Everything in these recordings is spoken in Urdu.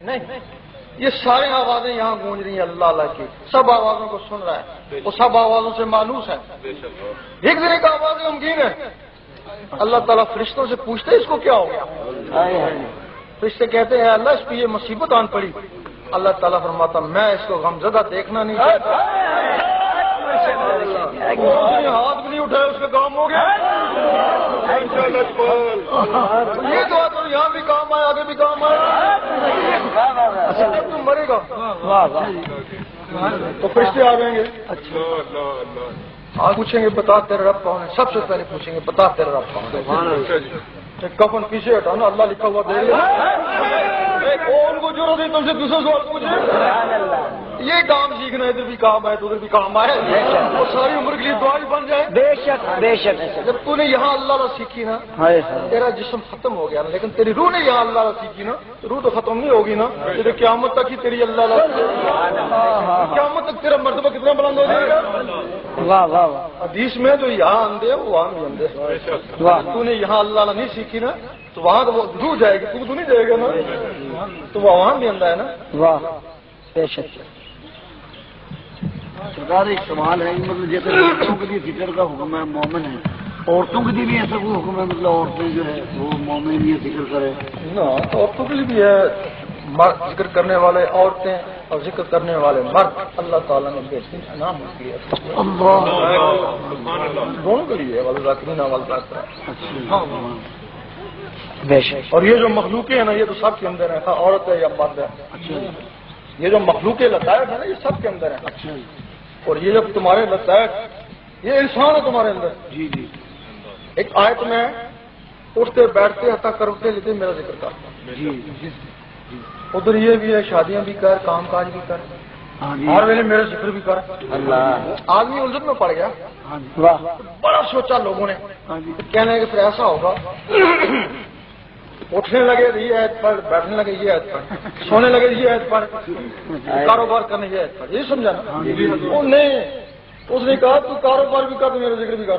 نہیں، یہ ساری آوازیں یہاں گونج رہی ہیں اللہ اللہ کی، سب آوازوں کو سن رہا ہے، وہ سب آوازوں سے مانوس ہے۔ ایک دن ایک آواز غمگین ہے، اللہ تعالیٰ فرشتوں سے پوچھتے اس کو کیا ہو گیا؟ فرشتے کہتے ہیں اللہ اس پہ یہ مصیبت آن پڑی۔ اللہ تعالیٰ فرماتا میں اس کو غمزدہ دیکھنا نہیں چاہتا، ہاتھ بھی نہیں اٹھایا اس کا کام ہو گیا۔ یہ دعا تو یہاں بھی کام آئے، آگے بھی کام آئے، جب تم مرے گا تو فرشتے آ جائیں گے، پوچھیں گے بتا تیرے رب کون ہے، سب سے پہلے پوچھیں گے بتا تیرے رب کون ہے۔ کفن پیچھے ہٹانا، اللہ لکھا ہوا دے گا، ان کو ضرورت ہے تم سے دوسرا سوال پوچھے۔ یہ کام سیکھنا ہے، ادھر بھی کام آئے تو ادھر بھی کام آئے، وہ ساری عمر کے لیے دعا بھی بن جائے۔ بے شک بے شک، جب تو نے یہاں اللہ اللہ سیکھی نا، تیرا جسم ختم ہو گیا نا، لیکن تیری روح نے یہاں اللہ اللہ سیکھی نا، روح تو ختم نہیں ہوگی نا، یہ قیامت تک ہی تیری اللہ اللہ، قیامت تک تیرا مرتبہ کتنا بلند ہو جائے گا۔ واہ واہ واہ، حدیث میں جو یہاں اندھے وہ وہاں بھی اندھے، تو نے یہاں اللہ اللہ نہیں سیکھی نا تو وہاں تو وہ روح جائے گی، تو نہیں جائے گا نا، تو وہ وہاں بھی اندھا ہے نا۔ واہ بے شک۔ سرکار ایک سوال ہے، مطلب جیسے عورتوں کے لیے فکر کا حکم ہے، مومن ہے، عورتوں کے لیے بھی ایسا کوئی حکم ہے، مطلب عورتیں جو ہے وہ مومن یہ فکر کرے؟ نا تو عورتوں کے لیے بھی ہے، مرد ذکر کرنے والے عورتیں اور ذکر کرنے والے مرد، اللہ تعالیٰ نے بہترین انعام کیا دونوں کے لیے، والذاکرین والذاکرات۔ بے شک۔ اور یہ جو مخلوقیں ہیں نا یہ تو سب کے اندر ہے، عورت ہے یا مرد ہے، یہ جو مخلوق لطائف ہے نا یہ سب کے اندر ہے، اور یہ جب تمہارے لطائف، یہ انسان ہے تمہارے اندر۔ جی جی، ایک آیت میں اٹھتے بیٹھتے حتیٰ کرتے لیتے میرا ذکر کرتا، ادھر یہ بھی ہے شادیاں بھی کر، کام کاج بھی کر، ہر ویلے میرا ذکر بھی کر۔ آدمی الجھن میں پڑ گیا، بڑا سوچا لوگوں نے، کہنے کہ پھر ایسا ہوگا، اٹھنے لگے یہ عید پر، بیٹھنے لگے یہ عید پر، سونے لگے یہ عید پر، کاروبار کرنے یہ عید پر، یہی سمجھا نا؟ وہ نہیں، اس نے کہا تو کاروبار بھی کر تو میرا ذکر بھی کر۔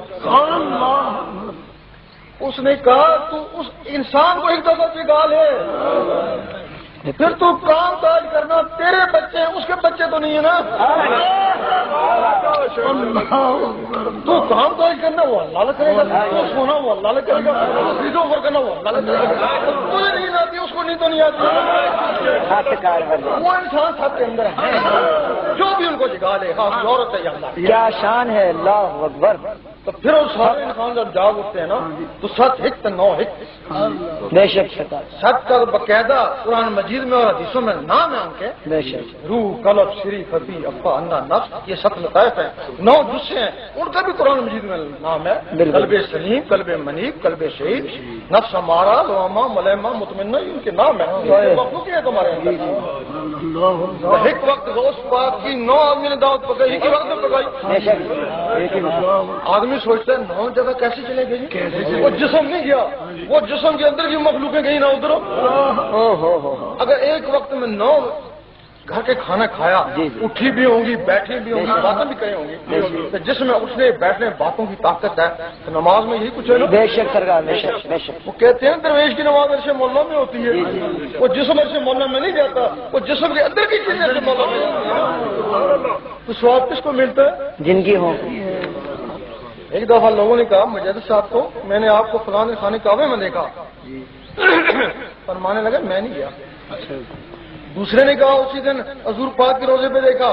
اس نے کہا تو اس انسان کو ایک دفعہ جگا لے، پھر تو کام کاج کرنا، تیرے بچے ہیں اس کے بچے تو نہیں ہے نا، تو کام کاج کرنا وہ اللہ کرے گا، تو سونا وہ اللہ کرے گا، چیزوں پر کرنا وہ اللہ کرے گا، تجھے نہیں آتی اس کو نہیں تو نہیں آتی، وہ انسان سب کے اندر ہے، جو بھی ان کو جگا لے، ہاں عورت ہے یا اللہ، کیا شان ہے، اللہ اکبر۔ تو پھر وہ سارے انسان جب جاگ اٹھتے ہیں نا تو 7 ہک نو ہک، بے شک سرکار، 7 کا باقاعدہ قرآن مجید میں اور حدیثوں میں نام ہے ان کے، بے شک۔ روح، قلب، شری، خفی، افا، اندھا، نفس، یہ 7 لطائف ہیں، 9 جزء ہیں، ان کا بھی قرآن مجید میں نام ہے، قلب سلیم، قلب منیب، قلب شہید، نفس ہمارا، لوامہ، ملیمہ، مطمئنہ، ان کے نام ہیں، مخلوق ہے تمہارے اندر۔ ایک وقت غوث پاک کی 9 آدمی نے دعوت پکائی، ایک ہی وقت میں پکائی، آدمی سوچتا ہے 9 جگہ کیسے چلے گئی، وہ جسم نہیں گیا، وہ جسم کے اندر کی مخلوقیں گئی نہ ادھر، اگر ایک وقت میں 9 گھر کے کھانا کھایا، اٹھی بھی ہوں گی، بیٹھی بھی ہوں گی، باتیں بھی کری ہوں گی، تو جس میں اٹھنے بیٹھنے باتوں کی طاقت ہے تو نماز میں یہی کچھ ہے نا۔ بے شک سرکار، بے شک بے شک۔ وہ کہتے ہیں درویش کی نماز عرش مولا میں ہوتی ہے، وہ جسم عرش مولا میں نہیں جاتا، وہ جسم کے اندر کی چیز عرش مولا میں جاتی ہے، تو سواب کس کو ملتا ہے؟ جن کی ہو۔ ایک دفعہ لوگوں نے کہا مجاہد صاحب کو میں نے آپ کو فلاں خانے کعبے میں دیکھا، فرمانے لگا میں نہیں گیا۔ دوسرے نے کہا اسی دن حضور پاک کے روزے پہ دیکھا،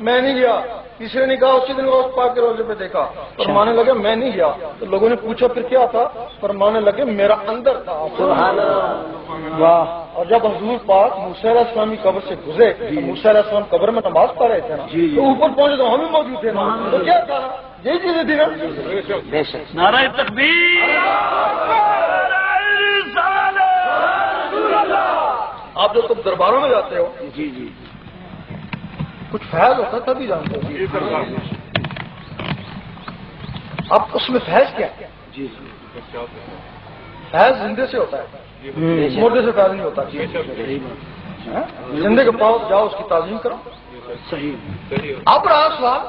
میں نہیں گیا۔ تیسرے نے کہا اسی دن غوث پاک کے روزے پہ دیکھا، فرمانے لگے میں نہیں گیا۔ تو لوگوں نے پوچھا پھر کیا تھا، فرمانے لگے میرا اندر تھا۔ سبحان اللہ، واہ۔ اور جب حضور پاک موسیٰ علیہ السلام کی قبر سے گزرے، موسیٰ علیہ السلام قبر میں نماز پڑھ رہے تھے نا، تو اوپر پہنچے تو ہم بھی موجود تھے نا، تو کیا تھا نا، یہی چیزیں تھی نا۔ بے شک۔ نعرہ تکبیر۔ آپ جو تم درباروں میں جاتے ہو جی جی، کچھ فیض ہوتا ہے تبھی جانتے ہو، اب اس میں فیض کیا ہے؟ جی فیض زندے سے ہوتا ہے، مردے سے فیض نہیں ہوتا۔ زندے کے پاس جاؤ، اس کی تعظیم کرو۔ صحیح۔ اب رہا سوال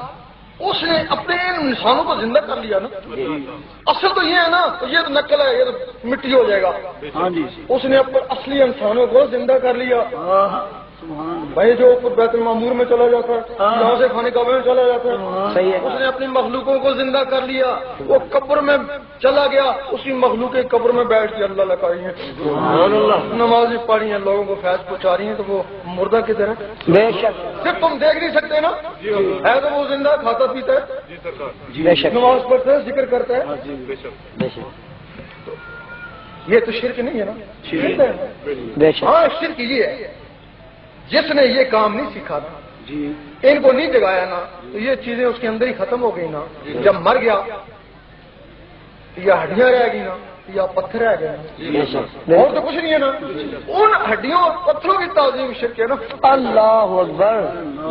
اس نے اپنے انسانوں کو زندہ کر لیا نا. اصل تو یہ ہے نا, تو یہ تو نقل ہے, یہ تو مٹی ہو جائے گا. ہاں جی اس نے اپنے اصلی انسانوں کو زندہ کر لیا. بھائی جو اوپر بیت المعمور میں چلا جاتا ہے, یہاں سے خانے کعبے میں چلا جاتا ہے, صحیح ہے. اس نے اپنی مخلوقوں کو زندہ کر لیا. وہ قبر میں چلا گیا, اسی مخلوق کے قبر میں بیٹھ کے اللہ لگائی ہیں, نمازیں پڑھی ہیں, لوگوں کو فیض پہنچا رہی ہیں, تو وہ مردہ کدھر ہے؟ بے شک صرف تم دیکھ نہیں سکتے نا, ہے تو وہ زندہ, کھاتا پیتا ہے, بے شک نماز پڑھتا ہے, ذکر کرتا ہے. بے شک یہ تو شرک نہیں ہے نا, شرک ہے. بے شک ہاں شرک یہ ہے جس نے یہ کام نہیں سیکھا نا, ان کو نہیں جگایا نا, تو یہ چیزیں اس کے اندر ہی ختم ہو گئی نا. جب مر گیا یا ہڈیاں رہ گئی نا, یا پتھر رہ گئے نا, بے شک اور تو کچھ نہیں ہے نا. ان ہڈیوں اور پتھروں کی تعظیم شرک ہے نا. اللہ اکبر.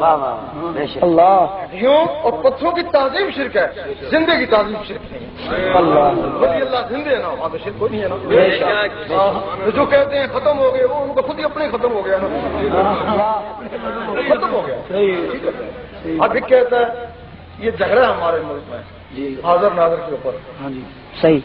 واہ واہ بے شک اللہ ہڈیوں اور پتھروں کی تعظیم شرک ہے, زندے کی تعظیم شرک نہیں. اللہ ولی اللہ زندے ہے نا, وہاں تو شرک کوئی نہیں ہے نا. بے شک تو جو کہتے ہیں ختم ہو گئے, وہ ان کا خود ہی اپنے ختم ہو گیا نا, ختم ہو گیا. اب ایک کہتا ہے یہ جھگڑا ہے ہمارے ملک میں حاضر ناظر کے اوپر. صحیح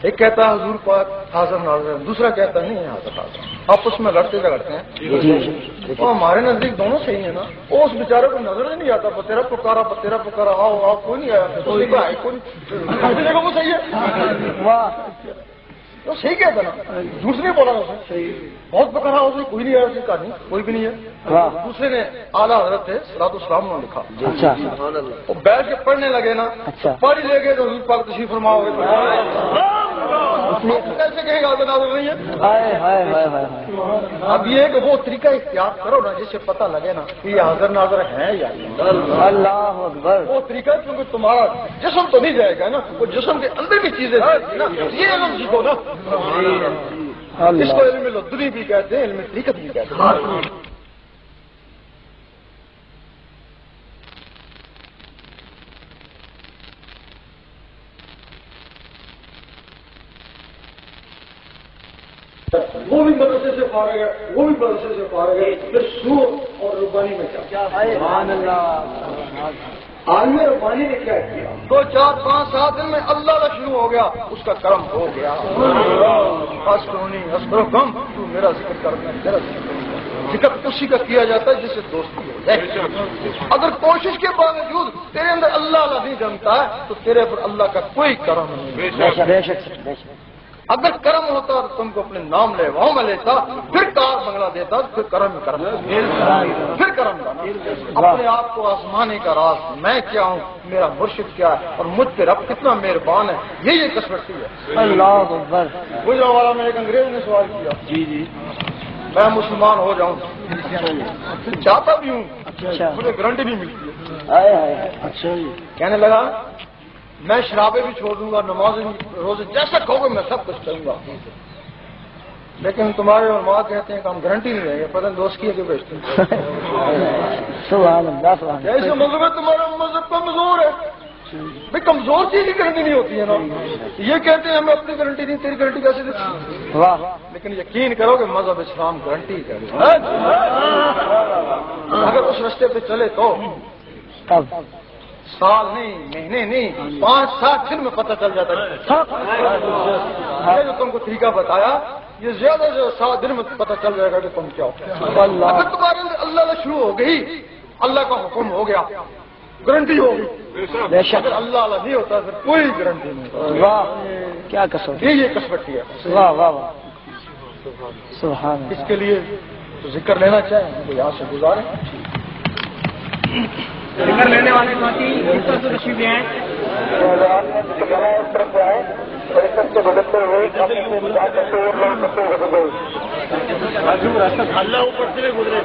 ایک کہتا ہے حضور پاک حاضر ناظر, دوسرا کہتا ہے نہیں ہے حاضر ناظر. آپس میں لڑتے جھگڑتے ہیں. تو ہمارے نزدیک دونوں صحیح ہیں نا. وہ اس بیچارے کو نظر ہی نہیں آتا, تیرا پکارا, آؤ آؤ, کوئی نہیں آیا, کوئی نہیں, وہ صحیح ہے. واہ تو صحیح کہتا نا, جھوٹ نہیں بولا اسے, بہت پکڑا اسے, کوئی نہیں آیا, اس کی کہانی کوئی بھی نہیں ہے. دوسرے نے اعلیٰ حضرت تھے صلاۃ السلام نے لکھا, اچھا وہ بیٹھ کے پڑھنے لگے نا, پڑھ لے گئے تو حضور پاک تشریف فرما ہو گئے. کیسے کہیں گا حاضر ناظر نہیں ہے؟ اب یہ کہ وہ طریقہ اختیار کرو نا جس سے پتہ لگے نا کہ یہ حاضر ناظر ہے یا اللہ اکبر. وہ طریقہ, کیونکہ تمہارا جسم تو نہیں جائے گا نا, وہ جسم کے اندر بھی چیزیں جائیں گی نا. یہ علم سیکھو نا, اس کو علم لدنی بھی کہتے ہیں, علم طریقت بھی کہتے ہیں. وہ بھی مدرسے سے فارغ ہے, وہ بھی مدرسے سے فارغ ہے, پھر سور اور ربانی میں کیا عالم ربانی نے کیا کیا, 2 4 5 7 دن میں اللہ کا شروع ہو گیا, اس کا کرم ہو گیا. کم تو میرا ذکر کرنا, میرا ذکر اسی کا کیا جاتا ہے جس سے دوستی ہو جائے. اگر کوشش کے باوجود تیرے اندر اللہ نہیں جمتا ہے تو تیرے پر اللہ کا کوئی کرم نہیں. اگر کرم ہوتا تو تم کو اپنے نام لے وہاں میں لیتا, پھر کار بنگلہ دیتا, پھر کرم پھر کرم کرنا. اپنے آپ کو آزمانے کا راز میں کیا ہوں, میرا مرشد کیا ہے, اور مجھ پہ رب کتنا مہربان ہے, یہ کسوٹی ہے. اللہ اکبر. گجرانوالا میں ایک انگریز نے سوال کیا, میں مسلمان ہو جاؤں, چاہتا بھی ہوں, مجھے گارنٹی نہیں ملتی ہے. کہنے لگا میں شرابیں بھی چھوڑ دوں گا, نماز روزے جیسا کہو گے میں سب کچھ کروں گا, لیکن تمہارے علماء کہتے ہیں کہ ہم گارنٹی نہیں رہیں گے, پتہ نہیں دوست کی ہے کہ بیچتے ہیں. ایسے مذہب ہے تمہارا مذہب کمزور ہے. بھائی کمزور چیز کی گارنٹی نہیں ہوتی ہے نا. یہ کہتے ہیں ہمیں اپنی گارنٹی نہیں, تیری گارنٹی کیسے دیتی؟ لیکن یقین کرو کہ مذہب اسلام گارنٹی کرے. اگر اس راستے پہ چلے تو سال نہیں, مہینے نہیں, 5 7 دن میں پتہ چل جاتا ہے. جو تم کو طریقہ بتایا یہ زیادہ سے 7 دن میں پتہ چل جائے گا کہ تم کیا ہو. اگر تمہارے اندر اللہ کا شروع ہو گئی, اللہ کا حکم ہو گیا, گارنٹی ہوگی. اگر اللہ نہیں ہوتا پھر کوئی گارنٹی نہیں. واہ کیا کسوٹی, یہ کسوٹی ہے. واہ واہ واہ سبحان. اس کے لیے تو ذکر لینا چاہیں تو یہاں سے گزاریں. ذکر لینے والے ساتھی اس طرح سے تشریف لے آئیں. اللہ اوپر سے گزرے.